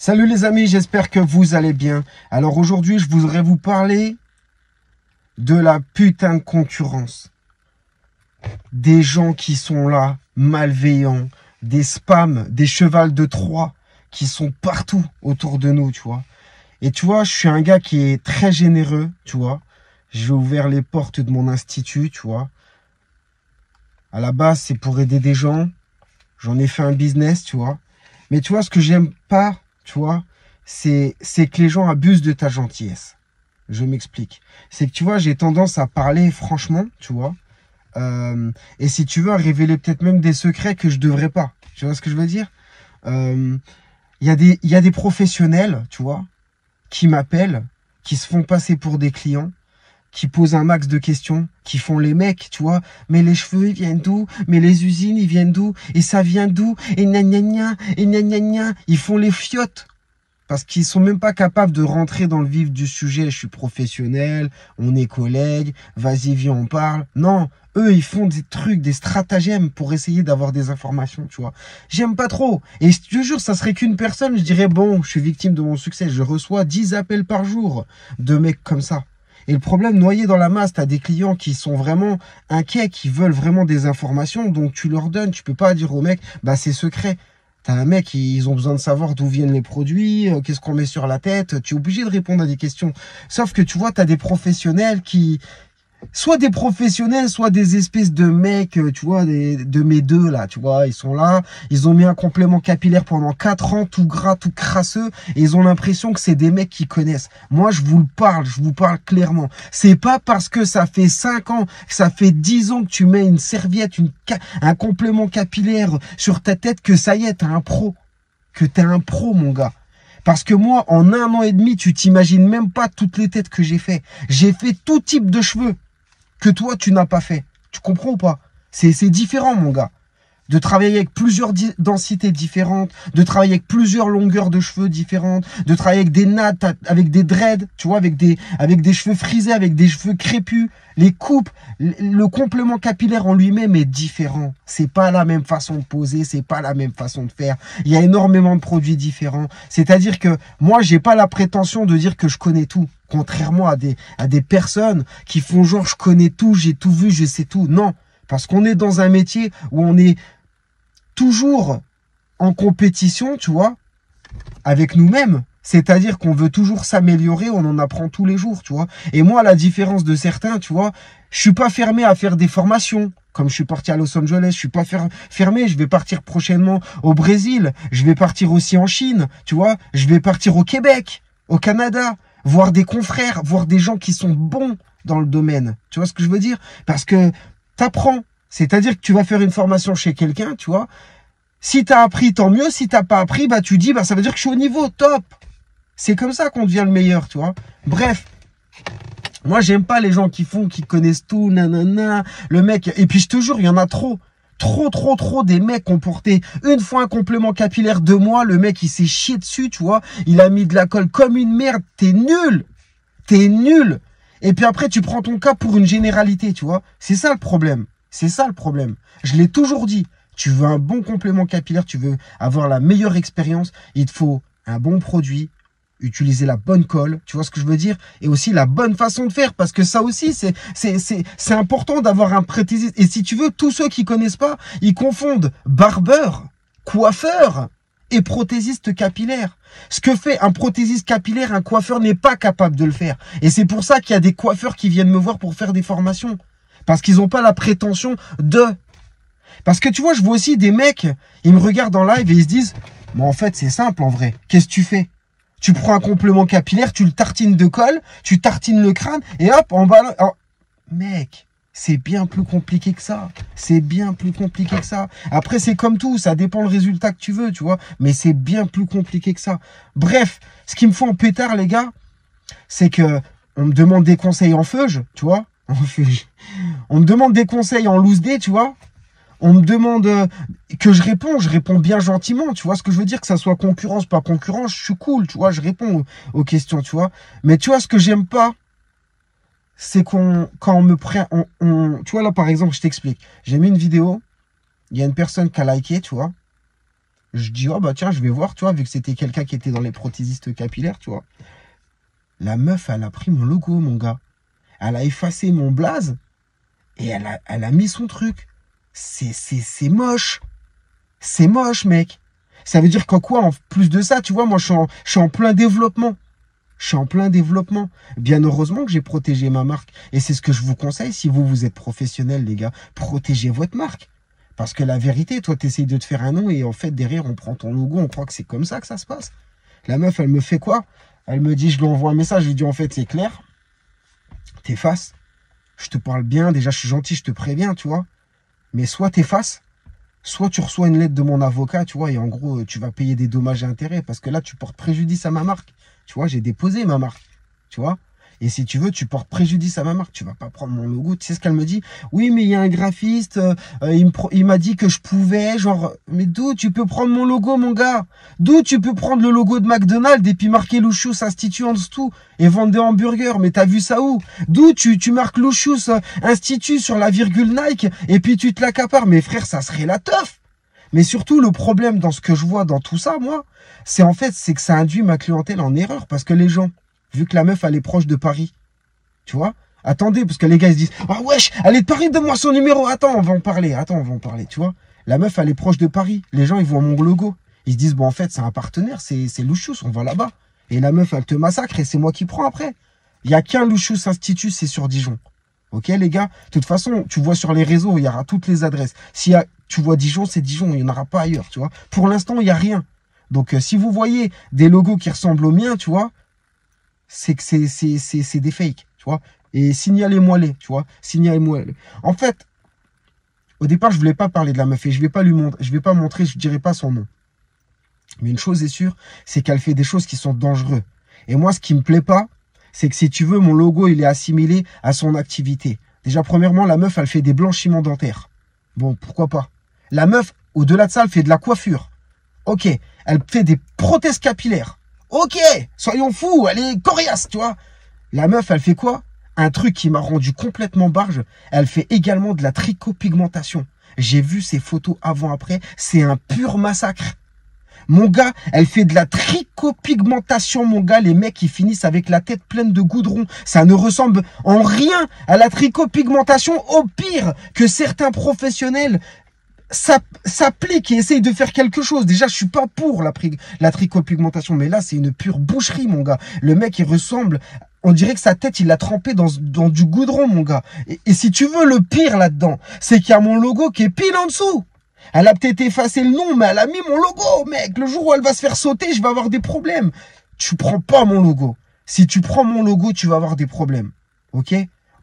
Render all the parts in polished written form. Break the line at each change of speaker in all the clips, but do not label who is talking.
Salut les amis, j'espère que vous allez bien. Alors aujourd'hui, je voudrais vous parler de la putain de concurrence. Des gens qui sont là, malveillants, des spams, des chevals de Troie qui sont partout autour de nous, tu vois. Et tu vois, je suis un gars qui est très généreux, tu vois. J'ai ouvert les portes de mon institut, tu vois. À la base, c'est pour aider des gens. J'en ai fait un business, tu vois. Mais tu vois, ce que j'aime pas, tu vois, c'est que les gens abusent de ta gentillesse. Je m'explique. C'est que, tu vois, j'ai tendance à parler franchement, tu vois. Et si tu veux, à révéler peut-être même des secrets que je devrais pas. Tu vois ce que je veux dire? Il y a des professionnels, tu vois, qui m'appellent, qui se font passer pour des clients, qui posent un max de questions, qui font les mecs, tu vois. Mais les cheveux, ils viennent d'où? Mais les usines, ils viennent d'où? Et ça vient d'où? Et gna gna gna, et gna gna gna. Ils font les fiottes. Parce qu'ils sont même pas capables de rentrer dans le vif du sujet. Je suis professionnel, on est collègues, vas-y, viens, on parle. Non, eux, ils font des trucs, des stratagèmes pour essayer d'avoir des informations, tu vois. J'aime pas trop. Et je te jure, ça serait qu'une personne, je dirais, bon, je suis victime de mon succès. Je reçois 10 appels par jour de mecs comme ça. Et le problème, noyé dans la masse, tu as des clients qui sont vraiment inquiets, qui veulent vraiment des informations. Donc, tu leur donnes. Tu peux pas dire au mec, bah, c'est secret. T'as un mec, ils ont besoin de savoir d'où viennent les produits, qu'est-ce qu'on met sur la tête. Tu es obligé de répondre à des questions. Sauf que tu vois, tu as des professionnels qui... Soit des professionnels, soit des espèces de mecs, tu vois, de mes deux, là, tu vois. Ils sont là, ils ont mis un complément capillaire pendant 4 ans, tout gras, tout crasseux, et ils ont l'impression que c'est des mecs qui connaissent. Moi, je vous parle clairement. C'est pas parce que ça fait 5 ans, que ça fait 10 ans que tu mets une serviette, un complément capillaire sur ta tête que ça y est, t'es un pro. Que t'es un pro, mon gars. Parce que moi, en 1 an et demi, tu t'imagines même pas toutes les têtes que j'ai fait. J'ai fait tout type de cheveux que toi, tu n'as pas fait. Tu comprends ou pas? C'est différent, mon gars. De travailler avec plusieurs densités différentes, de travailler avec plusieurs longueurs de cheveux différentes, de travailler avec des nattes, avec des dreads, tu vois, avec des cheveux frisés, avec des cheveux crépus, les coupes, le complément capillaire en lui-même est différent. C'est pas la même façon de poser, c'est pas la même façon de faire. Il y a énormément de produits différents. C'est-à-dire que moi, j'ai pas la prétention de dire que je connais tout. Contrairement à des personnes qui font genre, je connais tout, j'ai tout vu, je sais tout. Non. Parce qu'on est dans un métier où on est toujours en compétition, tu vois, avec nous-mêmes. C'est-à-dire qu'on veut toujours s'améliorer, on en apprend tous les jours, tu vois. Et moi, à la différence de certains, tu vois, je suis pas fermé à faire des formations. Comme je suis parti à Los Angeles, je suis pas fermé. Je vais partir prochainement au Brésil. Je vais partir aussi en Chine, tu vois. Je vais partir au Québec, au Canada, voir des confrères, voir des gens qui sont bons dans le domaine. Tu vois ce que je veux dire? Parce que t'apprends. C'est-à-dire que tu vas faire une formation chez quelqu'un, tu vois. Si t'as appris, tant mieux. Si t'as pas appris, bah tu dis, bah ça veut dire que je suis au niveau, top. C'est comme ça qu'on devient le meilleur, tu vois. Bref. Moi, j'aime pas les gens qui connaissent tout, nanana. Le mec, et puis je te jure, il y en a trop. Trop des mecs qui ont porté une fois un complément capillaire 2 mois. Le mec, il s'est chié dessus, tu vois. Il a mis de la colle comme une merde. T'es nul. T'es nul. Et puis après, tu prends ton cas pour une généralité, tu vois. C'est ça le problème. C'est ça le problème. Je l'ai toujours dit. Tu veux un bon complément capillaire, tu veux avoir la meilleure expérience, il te faut un bon produit, utiliser la bonne colle, tu vois ce que je veux dire? Et aussi la bonne façon de faire, parce que ça aussi, c'est important d'avoir un prothésiste. Et si tu veux, tous ceux qui connaissent pas, ils confondent barbeur, coiffeur et prothésiste capillaire. Ce que fait un prothésiste capillaire, un coiffeur n'est pas capable de le faire. Et c'est pour ça qu'il y a des coiffeurs qui viennent me voir pour faire des formations. Parce qu'ils n'ont pas la prétention de... Parce que tu vois, je vois aussi des mecs, ils me regardent en live et ils se disent, mais en fait, c'est simple en vrai. Qu'est-ce que tu fais? Tu prends un complément capillaire, tu le tartines de colle, tu tartines le crâne et hop, en bas... Mec, c'est bien plus compliqué que ça. C'est bien plus compliqué que ça. Après, c'est comme tout, ça dépend le résultat que tu veux, tu vois. Mais c'est bien plus compliqué que ça. Bref, ce qui me fait en pétard, les gars, c'est que on me demande des conseils en feuge, tu vois. En feuge. On me demande des conseils en loose day, tu vois. On me demande que je réponds bien gentiment, tu vois ce que je veux dire, que ça soit concurrence, pas concurrence, je suis cool, tu vois, je réponds aux questions, tu vois. Mais tu vois, ce que j'aime pas, c'est quand on me prend, tu vois, là, par exemple, je t'explique. J'ai mis une vidéo, il y a une personne qui a liké, tu vois. Je dis, oh bah tiens, je vais voir, tu vois, vu que c'était quelqu'un qui était dans les prothésistes capillaires, tu vois. La meuf, elle a pris mon logo, mon gars. Elle a effacé mon blaze et elle a mis son truc. C'est moche. C'est moche, mec. Ça veut dire qu'en quoi, en plus de ça, tu vois, moi, je suis en plein développement. Je suis en plein développement. Bien heureusement que j'ai protégé ma marque. Et c'est ce que je vous conseille si vous êtes professionnel, les gars. Protégez votre marque. Parce que la vérité, toi, tu essayes de te faire un nom et en fait, derrière, on prend ton logo, on croit que c'est comme ça que ça se passe. La meuf, elle me fait quoi? Elle me dit, je lui envoie un message, je lui dis, en fait, c'est clair. T'effaces. Je te parle bien. Déjà, je suis gentil, je te préviens, tu vois. Mais soit t'effaces, soit tu reçois une lettre de mon avocat, tu vois, et en gros, tu vas payer des dommages et intérêts parce que là, tu portes préjudice à ma marque. Tu vois, j'ai déposé ma marque, tu vois. Et si tu veux, tu portes préjudice à ma marque. Tu vas pas prendre mon logo. Tu sais ce qu'elle me dit? Oui, mais il y a un graphiste, il m'a dit que je pouvais, genre, mais d'où tu peux prendre mon logo, mon gars? D'où tu peux prendre le logo de McDonald's et puis marquer Lucius Institut en dessous et vendre des hamburgers? Mais t'as vu ça où? D'où tu marques Lucius Institut sur la virgule Nike et puis tu te l'accapares? Mais frère, ça serait la teuf. Mais surtout, le problème dans ce que je vois dans tout ça, moi, c'est que ça induit ma clientèle en erreur. Parce que les gens, vu que la meuf, elle est proche de Paris, tu vois, attendez, parce que les gars, ils se disent, ah wesh, elle est de Paris, donne-moi son numéro. Attends, on va en parler, tu vois. La meuf, elle est proche de Paris. Les gens, ils voient mon logo. Ils se disent, bon, en fait, c'est un partenaire, c'est Lucius, on va là-bas. Et la meuf, elle te massacre et c'est moi qui prends après. Il n'y a qu'un Lucius Institut, c'est sur Dijon. Ok, les gars? De toute façon, tu vois sur les réseaux, il y aura toutes les adresses. Tu vois Dijon, c'est Dijon, il n'y en aura pas ailleurs, tu vois. Pour l'instant, il n'y a rien. Donc, si vous voyez des logos qui ressemblent aux miens, tu vois, c'est que c'est des fakes, tu vois. Et signalez-moi-les, tu vois. Signalez-moi-les. En fait, au départ, je voulais pas parler de la meuf et je vais pas montrer, je dirai pas son nom. Mais une chose est sûre, c'est qu'elle fait des choses qui sont dangereuses. Et moi, ce qui me plaît pas, c'est que si tu veux, mon logo, il est assimilé à son activité. Déjà, premièrement, la meuf, elle fait des blanchiments dentaires. Bon, pourquoi pas? La meuf, au-delà de ça, elle fait de la coiffure. Ok. Elle fait des prothèses capillaires. Ok. Soyons fous, elle est coriace, tu vois. La meuf, elle fait quoi? Un truc qui m'a rendu complètement barge. Elle fait également de la tricopigmentation. J'ai vu ses photos avant-après. C'est un pur massacre. Mon gars, elle fait de la tricopigmentation, mon gars. Les mecs, ils finissent avec la tête pleine de goudron. Ça ne ressemble en rien à la tricopigmentation. Au pire, que certains professionnels s'appliquent et essayent de faire quelque chose. Déjà, je suis pas pour la tricopigmentation. Mais là, c'est une pure boucherie, mon gars. Le mec, il ressemble... On dirait que sa tête, il l'a trempé dans du goudron, mon gars. Et si tu veux, le pire là-dedans, c'est qu'il y a mon logo qui est pile en dessous. Elle a peut-être effacé le nom, mais elle a mis mon logo, mec. Le jour où elle va se faire sauter, je vais avoir des problèmes. Tu prends pas mon logo. Si tu prends mon logo, tu vas avoir des problèmes. Ok?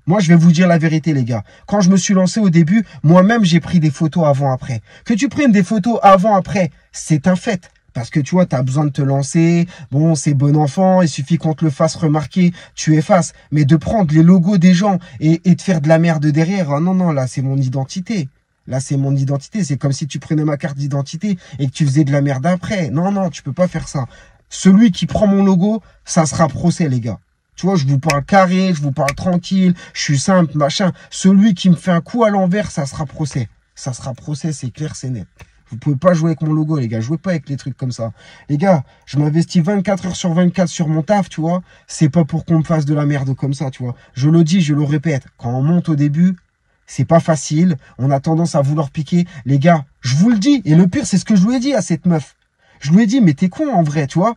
Moi, je vais vous dire la vérité, les gars. Quand je me suis lancé au début, moi-même, j'ai pris des photos avant-après. Que tu prennes des photos avant-après, c'est un fait. Parce que tu vois, tu as besoin de te lancer. Bon, c'est bon enfant, il suffit qu'on te le fasse remarquer, tu effaces. Mais de prendre les logos des gens et de faire de la merde derrière, ah non, non, là, c'est mon identité. Là, c'est mon identité. C'est comme si tu prenais ma carte d'identité et que tu faisais de la merde après. Non, non, tu peux pas faire ça. Celui qui prend mon logo, ça sera procès, les gars. Tu vois, je vous parle carré, je vous parle tranquille, je suis simple, machin. Celui qui me fait un coup à l'envers, ça sera procès. Ça sera procès, c'est clair, c'est net. Vous pouvez pas jouer avec mon logo, les gars. Jouez pas avec les trucs comme ça. Les gars, je m'investis 24 heures sur 24 sur mon taf, tu vois. C'est pas pour qu'on me fasse de la merde comme ça, tu vois. Je le dis, je le répète. Quand on monte au début, c'est pas facile. On a tendance à vouloir piquer. Les gars, je vous le dis. Et le pire, c'est ce que je lui ai dit à cette meuf. Je lui ai dit, mais t'es con en vrai, tu vois.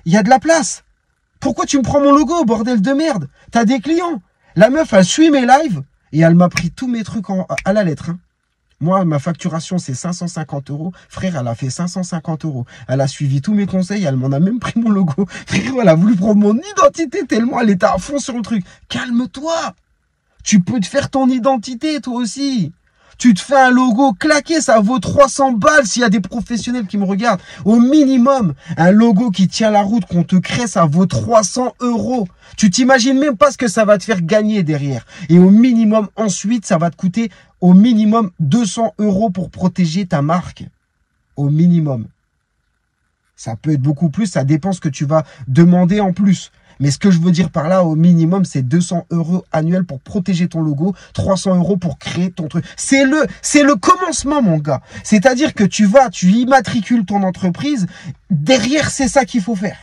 Il y a de la place. Pourquoi tu me prends mon logo, bordel de merde? T'as des clients. La meuf, elle suit mes lives et elle m'a pris tous mes trucs à la lettre, hein. Moi, ma facturation, c'est 550 €. Frère, elle a fait 550 €. Elle a suivi tous mes conseils. Elle m'en a même pris mon logo. Frère, elle a voulu prendre mon identité tellement elle était à fond sur le truc. Calme-toi. Tu peux te faire ton identité, toi aussi. Tu te fais un logo claqué, ça vaut 300 balles s'il y a des professionnels qui me regardent. Au minimum, un logo qui tient la route, qu'on te crée, ça vaut 300 €. Tu t'imagines même pas ce que ça va te faire gagner derrière. Et au minimum, ensuite, ça va te coûter au minimum 200 € pour protéger ta marque. Au minimum. Ça peut être beaucoup plus, ça dépend ce que tu vas demander en plus. Mais ce que je veux dire par là, au minimum, c'est 200 € annuels pour protéger ton logo, 300 € pour créer ton truc. C'est le commencement, mon gars. C'est-à-dire que tu immatricules ton entreprise. Derrière, c'est ça qu'il faut faire.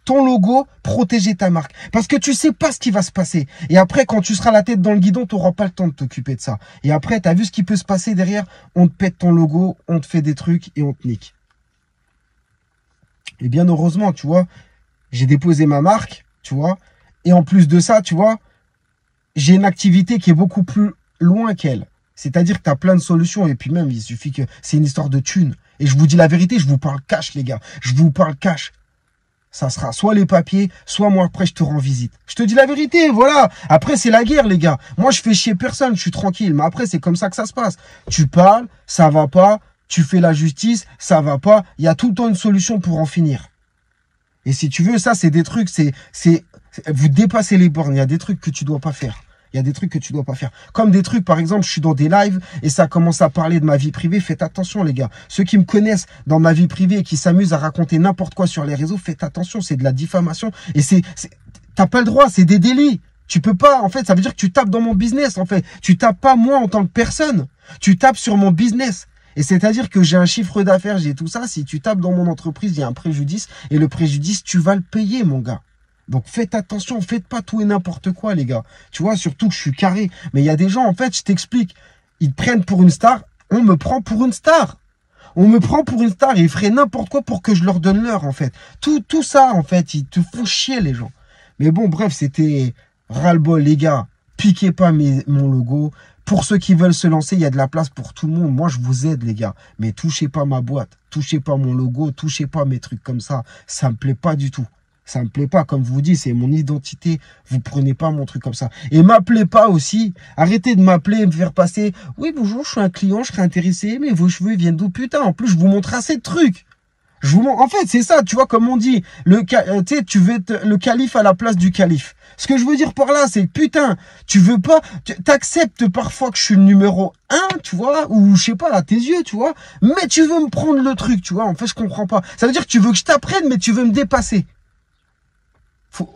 Ton logo, protéger ta marque. Parce que tu sais pas ce qui va se passer. Et après, quand tu seras la tête dans le guidon, tu n'auras pas le temps de t'occuper de ça. Et après, tu as vu ce qui peut se passer derrière? On te pète ton logo, on te fait des trucs et on te nique. Et bien heureusement, tu vois, j'ai déposé ma marque, tu vois. Et en plus de ça, tu vois, j'ai une activité qui est beaucoup plus loin qu'elle. C'est-à-dire que tu as plein de solutions. Et puis même, il suffit que c'est une histoire de thunes. Et je vous dis la vérité, je vous parle cash, les gars. Je vous parle cash. Ça sera soit les papiers, soit moi après je te rends visite. Je te dis la vérité, voilà. Après c'est la guerre les gars. Moi je fais chier personne, je suis tranquille. Mais après c'est comme ça que ça se passe. Tu parles, ça va pas. Tu fais la justice, ça va pas. Il y a tout le temps une solution pour en finir. Et si tu veux, ça c'est des trucs, vous dépassez les bornes. Il y a des trucs que tu dois pas faire. Il y a des trucs que tu dois pas faire. Comme des trucs, par exemple, je suis dans des lives et ça commence à parler de ma vie privée. Faites attention, les gars. Ceux qui me connaissent dans ma vie privée et qui s'amusent à raconter n'importe quoi sur les réseaux, faites attention. C'est de la diffamation. Et t'as pas le droit. C'est des délits. Tu peux pas. En fait, ça veut dire que tu tapes dans mon business, en fait. Tu tapes pas moi en tant que personne. Tu tapes sur mon business. Et c'est-à-dire que j'ai un chiffre d'affaires, j'ai tout ça. Si tu tapes dans mon entreprise, il y a un préjudice. Et le préjudice, tu vas le payer, mon gars. Donc faites attention, faites pas tout et n'importe quoi les gars. Tu vois, surtout que je suis carré. Mais il y a des gens, en fait, je t'explique, ils te prennent pour une star, on me prend pour une star. On me prend pour une star et ils feraient n'importe quoi pour que je leur donne l'heure en fait. Tout ça en fait, ils te font chier les gens. Mais bon, bref, c'était ras-le-bol les gars. Piquez pas mon logo. Pour ceux qui veulent se lancer, il y a de la place pour tout le monde. Moi, je vous aide les gars. Mais touchez pas ma boîte, touchez pas mon logo, touchez pas mes trucs comme ça. Ça me plaît pas du tout. Ça me plaît pas, comme je vous dis, c'est mon identité. Vous prenez pas mon truc comme ça. Et m'appelez pas aussi. Arrêtez de m'appeler et me faire passer. Oui, bonjour, je suis un client, je serais intéressé, mais vos cheveux viennent d'où? Putain, en plus, je vous montre assez de trucs. En fait, c'est ça, tu vois, comme on dit, tu veux être le calife à la place du calife. Ce que je veux dire par là, c'est que putain, tu veux pas, t'acceptes parfois que je suis le numéro 1, tu vois, ou je sais pas, à tes yeux, tu vois, mais tu veux me prendre le truc, tu vois, en fait, je comprends pas. Ça veut dire que tu veux que je t'apprenne, mais tu veux me dépasser.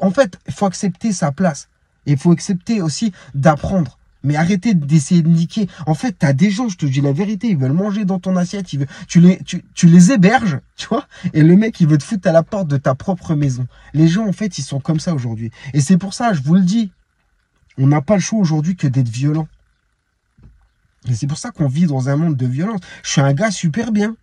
En fait, il faut accepter sa place. Et il faut accepter aussi d'apprendre. Mais arrêtez d'essayer de niquer. En fait, tu as des gens, je te dis la vérité, ils veulent manger dans ton assiette. Tu les héberges, tu vois. Et le mec, il veut te foutre à la porte de ta propre maison. Les gens, en fait, ils sont comme ça aujourd'hui. Et c'est pour ça, je vous le dis, on n'a pas le choix aujourd'hui que d'être violent. Et c'est pour ça qu'on vit dans un monde de violence. Je suis un gars super bien.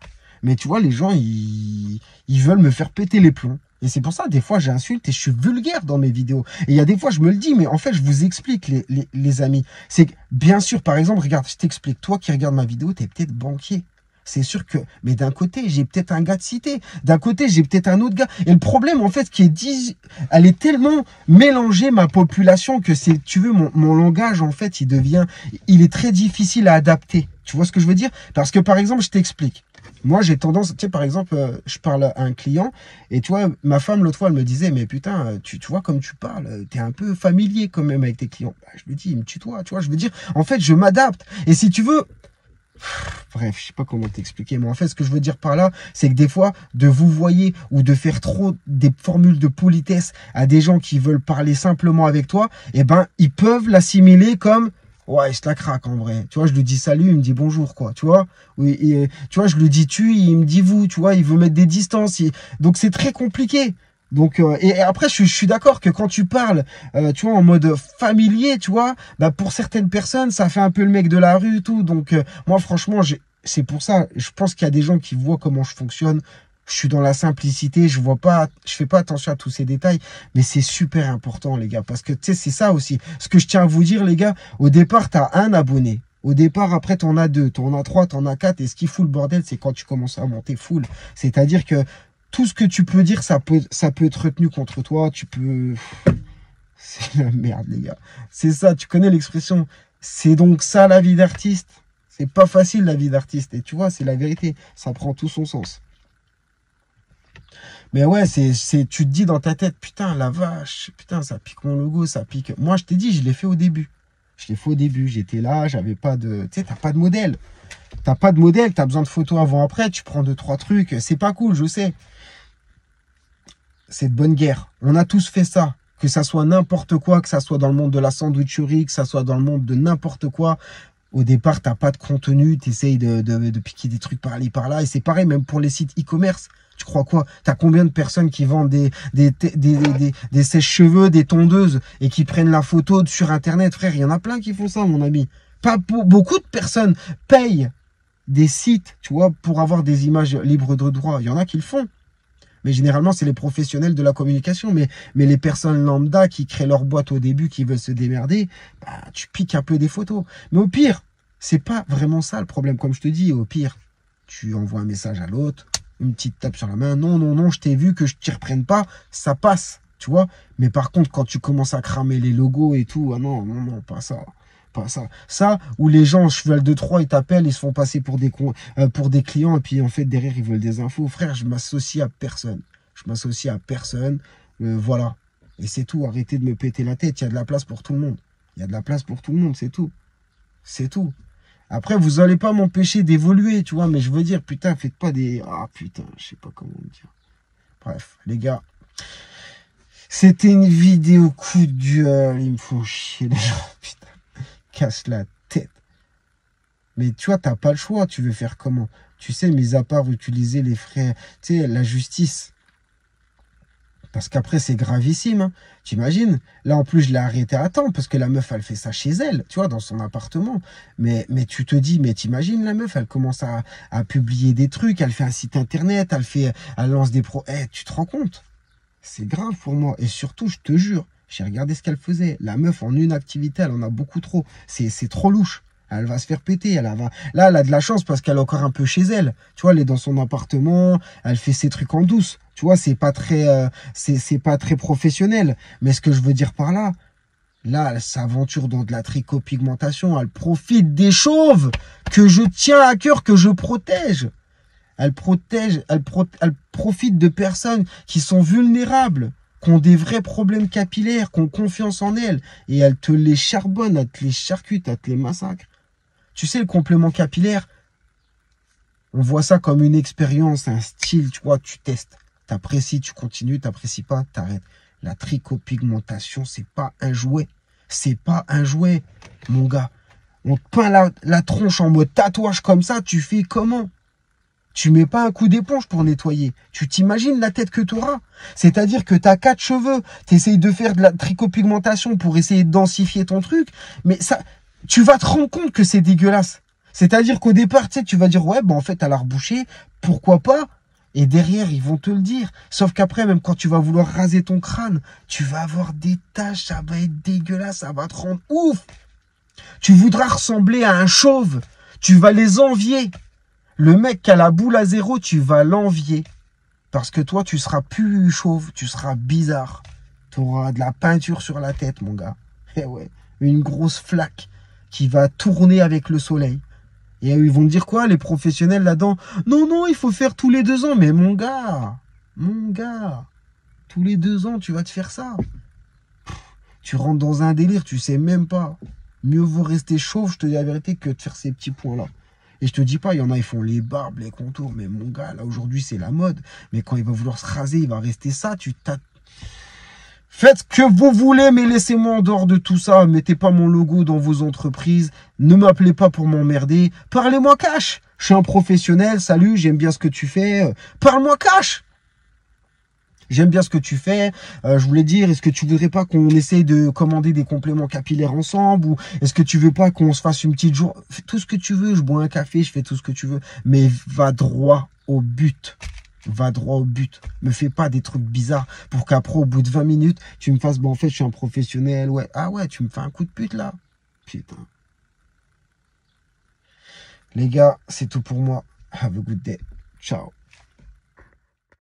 Mais tu vois, les gens, ils veulent me faire péter les plombs. Et c'est pour ça, des fois, j'insulte et je suis vulgaire dans mes vidéos. Et il y a des fois, je me le dis, mais en fait, je vous explique, les amis. C'est que, bien sûr, par exemple, regarde, je t'explique. Toi qui regardes ma vidéo, t'es peut-être banquier. C'est sûr que, mais d'un côté, j'ai peut-être un gars de cité. D'un côté, j'ai peut-être un autre gars. Et le problème, en fait, elle est tellement mélangée, ma population, que c'est, tu veux, mon langage, en fait, il est très difficile à adapter. Tu vois ce que je veux dire? Parce que, par exemple, je t'explique. Moi, j'ai tendance, tu sais, par exemple, je parle à un client et tu vois, ma femme, l'autre fois, elle me disait, mais putain, tu vois comme tu parles, t'es un peu familier quand même avec tes clients. Bah, je me dis, il me tutoie, tu vois, je veux dire, en fait, je m'adapte. Et si tu veux, bref, je sais pas comment t'expliquer, mais en fait, ce que je veux dire par là, c'est que des fois, de vous voyer ou de faire trop des formules de politesse à des gens qui veulent parler simplement avec toi, eh ben, ils peuvent l'assimiler comme... Ouais, je te la craque en vrai. Tu vois, je lui dis salut, il me dit bonjour, quoi. Tu vois, oui, et, tu vois, je lui dis tu, il me dit vous. Tu vois, il veut mettre des distances. Donc, c'est très compliqué. Donc, et après, je suis d'accord que quand tu parles, tu vois, en mode familier, tu vois, bah, pour certaines personnes, ça fait un peu le mec de la rue et tout. Donc, moi, franchement, c'est pour ça, je pense qu'il y a des gens qui voient comment je fonctionne. Je suis dans la simplicité, je fais pas attention à tous ces détails, mais c'est super important, les gars, parce que, tu sais, c'est ça aussi. Ce que je tiens à vous dire, les gars, au départ, tu as un abonné. Au départ, après, tu en as 2, tu en as 3, tu en as 4, et ce qui fout le bordel, c'est quand tu commences à monter full. C'est-à-dire que tout ce que tu peux dire, ça peut être retenu contre toi, c'est la merde, les gars. C'est ça, tu connais l'expression. C'est donc ça, la vie d'artiste. C'est pas facile, la vie d'artiste. Et tu vois, c'est la vérité. Ça prend tout son sens. Mais ouais, tu te dis dans ta tête, putain, la vache, putain, ça pique mon logo, ça pique. Moi, je t'ai dit, je l'ai fait au début. J'étais là, j'avais pas de... Tu sais, t'as pas de modèle. T'as pas de modèle, t'as besoin de photos avant-après, tu prends 2-3 trucs. C'est pas cool, je sais. c'est de bonne guerre. On a tous fait ça. Que ça soit n'importe quoi, que ça soit dans le monde de la sandwicherie, que ça soit dans le monde de n'importe quoi. Au départ, t'as pas de contenu, tu essayes de piquer des trucs par-là, par-là. Et c'est pareil, même pour les sites e-commerce. Tu crois quoi? T'as combien de personnes qui vendent des sèche-cheveux, des tondeuses et qui prennent la photo sur Internet? Frère, il y en a plein qui font ça, mon ami. Pas beaucoup de personnes payent des sites, tu vois, pour avoir des images libres de droit. Il y en a qui le font. Mais généralement, c'est les professionnels de la communication. Mais les personnes lambda qui créent leur boîte au début, qui veulent se démerder, bah, tu piques un peu des photos. Mais au pire, c'est pas vraiment ça le problème. Comme je te dis, au pire, tu envoies un message à l'autre, une petite tape sur la main. Non, non, non, je t'ai vu, que je t'y reprenne pas, ça passe, tu vois. Mais par contre, quand tu commences à cramer les logos et tout, ah non, non, non, pas ça. Pas ça. Ça, où les gens, cheval de Troie, ils t'appellent, ils se font passer pour des clients, et puis en fait, derrière, ils veulent des infos. Frère, je m'associe à personne. Je m'associe à personne. Voilà. Et c'est tout. Arrêtez de me péter la tête. Il y a de la place pour tout le monde. Il y a de la place pour tout le monde, c'est tout. C'est tout. Après, vous n'allez pas m'empêcher d'évoluer, tu vois, mais je veux dire, putain, faites pas des... Ah, putain, je sais pas comment dire. Bref, les gars. C'était une vidéo coup de gueule. Il me faut chier, les gens. Putain. Casse la tête. Mais tu vois, t'as pas le choix. Tu veux faire comment? Tu sais, mis à part utiliser les frais, tu sais, la justice. Parce qu'après, c'est gravissime. Hein. T'imagines? Là, en plus, je l'ai arrêté à temps parce que la meuf, elle fait ça chez elle, tu vois, dans son appartement. Mais tu te dis, mais t'imagines, la meuf, elle commence à publier des trucs, elle fait un site internet, elle lance des pros. Eh, tu te rends compte? C'est grave pour moi. Et surtout, je te jure, j'ai regardé ce qu'elle faisait. La meuf, en une activité, elle en a beaucoup trop. C'est trop louche. Elle va se faire péter. Là, elle a de la chance parce qu'elle est encore un peu chez elle. Tu vois, elle est dans son appartement. Elle fait ses trucs en douce. Tu vois, c'est pas très professionnel. Mais ce que je veux dire par là, elle s'aventure dans de la tricopigmentation. Elle profite des chauves que je tiens à cœur, que je protège. Elle profite de personnes qui sont vulnérables, qui ont des vrais problèmes capillaires, qui ont confiance en elles. Et elle te les charbonne, elle te les charcute, elle te les massacre. Tu sais, le complément capillaire, on voit ça comme une expérience, un style, tu vois, tu testes. T'apprécies, tu continues, t'apprécies pas, t'arrêtes. La tricopigmentation, c'est pas un jouet. C'est pas un jouet, mon gars. On te peint la tronche en mode tatouage comme ça, tu fais comment ? Tu mets pas un coup d'éponge pour nettoyer. Tu t'imagines la tête que tu auras. C'est-à-dire que tu as 4 cheveux. Tu essayes de faire de la tricopigmentation pour essayer de densifier ton truc. Mais ça, tu vas te rendre compte que c'est dégueulasse. C'est-à-dire qu'au départ, tu sais, tu vas dire, ouais, en fait, elle a rebouché. Pourquoi pas? Et derrière, ils vont te le dire. Sauf qu'après, même quand tu vas vouloir raser ton crâne, tu vas avoir des taches. Ça va être dégueulasse. Ça va te rendre ouf. Tu voudras ressembler à un chauve. Tu vas les envier. Le mec qui a la boule à zéro, tu vas l'envier. Parce que toi, tu seras plus chauve, tu seras bizarre. Tu auras de la peinture sur la tête, mon gars. Eh ouais, une grosse flaque qui va tourner avec le soleil. Et ils vont te dire quoi, les professionnels là-dedans? Non, non, il faut faire tous les 2 ans. Mais mon gars, tous les 2 ans, tu vas te faire ça. Tu rentres dans un délire, tu sais même pas. Mieux vaut rester chauve, je te dis la vérité, que de faire ces petits points-là. Et je te dis pas, il y en a, ils font les barbes, les contours. Mais mon gars, là, aujourd'hui, c'est la mode. Mais quand il va vouloir se raser, il va rester ça. Faites ce que vous voulez, mais laissez-moi en dehors de tout ça. Mettez pas mon logo dans vos entreprises. Ne m'appelez pas pour m'emmerder. Parlez-moi cash. Je suis un professionnel. Salut, j'aime bien ce que tu fais. Parle-moi cash. J'aime bien ce que tu fais. Je voulais dire, est-ce que tu voudrais pas qu'on essaye de commander des compléments capillaires ensemble? Ou est-ce que tu veux pas qu'on se fasse une petite journée? Fais tout ce que tu veux. Je bois un café, je fais tout ce que tu veux. Mais va droit au but. Va droit au but. Me fais pas des trucs bizarres pour qu'après, au bout de 20 minutes, tu me fasses, en fait, je suis un professionnel. Ouais. Ah ouais, tu me fais un coup de pute, là. Putain. Les gars, c'est tout pour moi. Have a good day. Ciao.